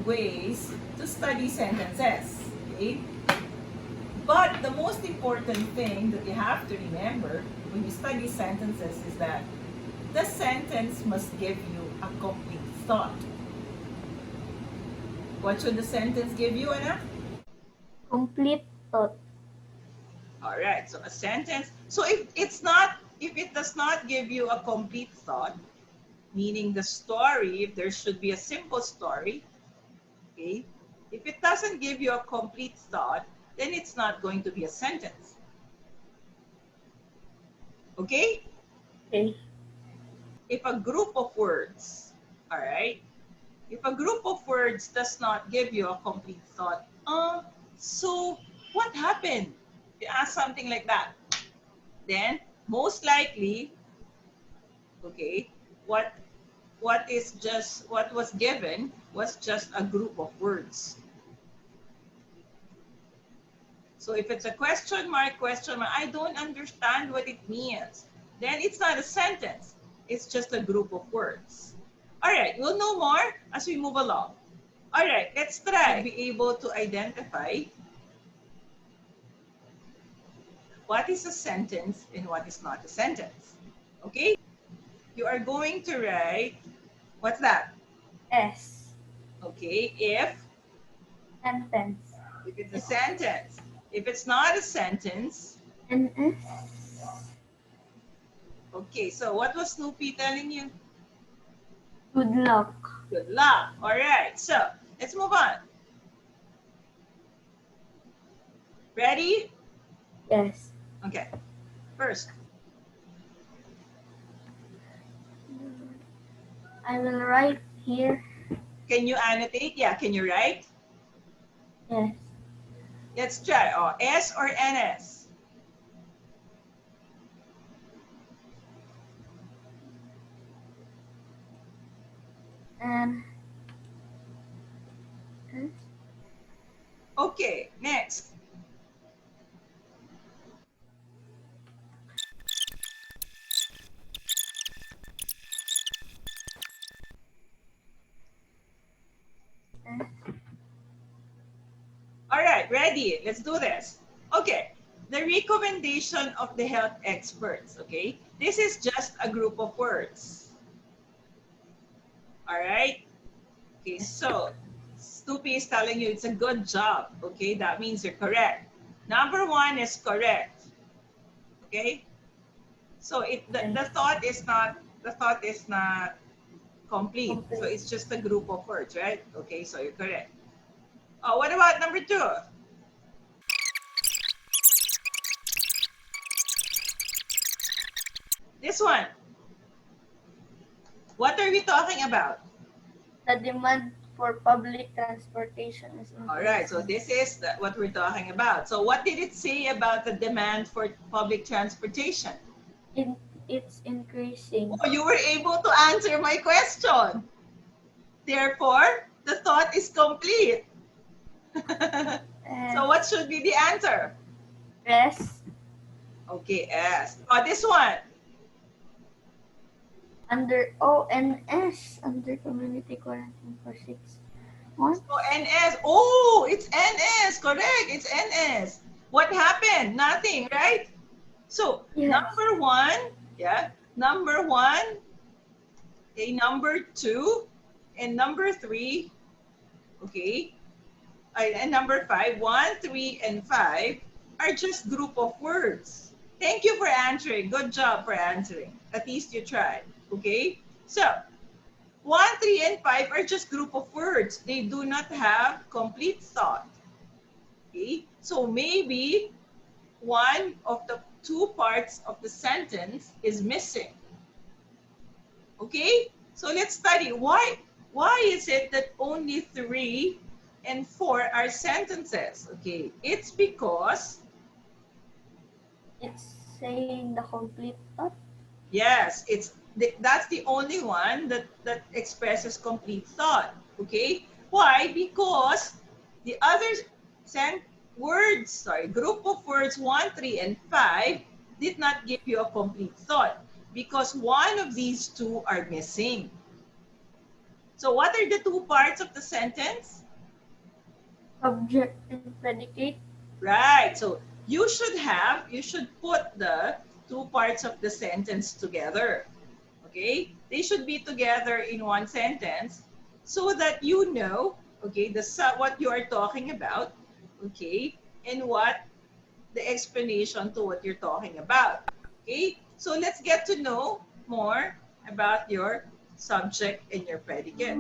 ways to study sentences. Okay? But the most important thing that you have to remember when you study sentences is that the sentence must give you a complete thought. What should the sentence give you, Anna? Complete thought. All right, so a sentence. So if it does not give you a complete thought, meaning the story, if there should be a simple story, okay? If it doesn't give you a complete thought, then it's not going to be a sentence. Okay? Okay. If a group of words, all right? If a group of words does not give you a complete thought, so what happened? You ask something like that. Then most likely, okay, what what was given was just a group of words. So if it's a question mark, I don't understand what it means, then it's not a sentence. It's just a group of words. All right, we'll know more as we move along. All right, let's try. Be able to identify what is a sentence and what is not a sentence. Okay? You are going to write, what's that? S. Okay, if Sentence. it's a sentence. If it's not a sentence, NS. okay, so what was Snoopy telling you? Good luck. Good luck. All right, so let's move on. Ready? Yes. Okay. First, I will write here. can you annotate? Yeah, can you write? Yes. Let's try. Oh, S or NS? And Okay, next. All right, ready? Let's do this. Okay, the recommendation of the health experts, okay? This is just a group of words. All right? Okay, so Stoopy is telling you it's a good job, okay? That means you're correct. Number one is correct, okay? So the thought is not complete. So it's just a group of words, right? Okay, so you're correct. Oh, what about number two? This one. What are we talking about? the demand for public transportation is increasing. All right, so this is what we're talking about. So what did it say about the demand for public transportation? It's increasing. Oh, you were able to answer my question. Therefore, the thought is complete. So what should be the answer? S. Okay, S. Oh, this one. Under ONS, under community quarantine for 6 months. So NS. Oh, it's NS. Correct. It's NS. What happened? Nothing, right? So Yes. number one, yeah. Number one, okay, number two, and number three, okay, and number five, 1, 3, and 5 are just group of words. Thank you for answering. Good job for answering. At least you tried. Okay? So, 1, 3, and 5 are just group of words. They do not have complete thought. Okay? So maybe one of the two parts of the sentence is missing. Okay? So let's study. Why is it that only 3 and 4 are sentences? Okay, it's because It's saying the complete thought. yes, that's the only one that expresses complete thought. Okay, why? Because the other group of words 1, 3, and 5 did not give you a complete thought because one of these two are missing. So what are the two parts of the sentence? Subject and predicate. Right. So you should put the two parts of the sentence together. Okay? They should be together in one sentence so that you know, okay, what you are talking about, okay, and what the explanation to what you're talking about. Okay? So let's get to know more about your subject and your predicate.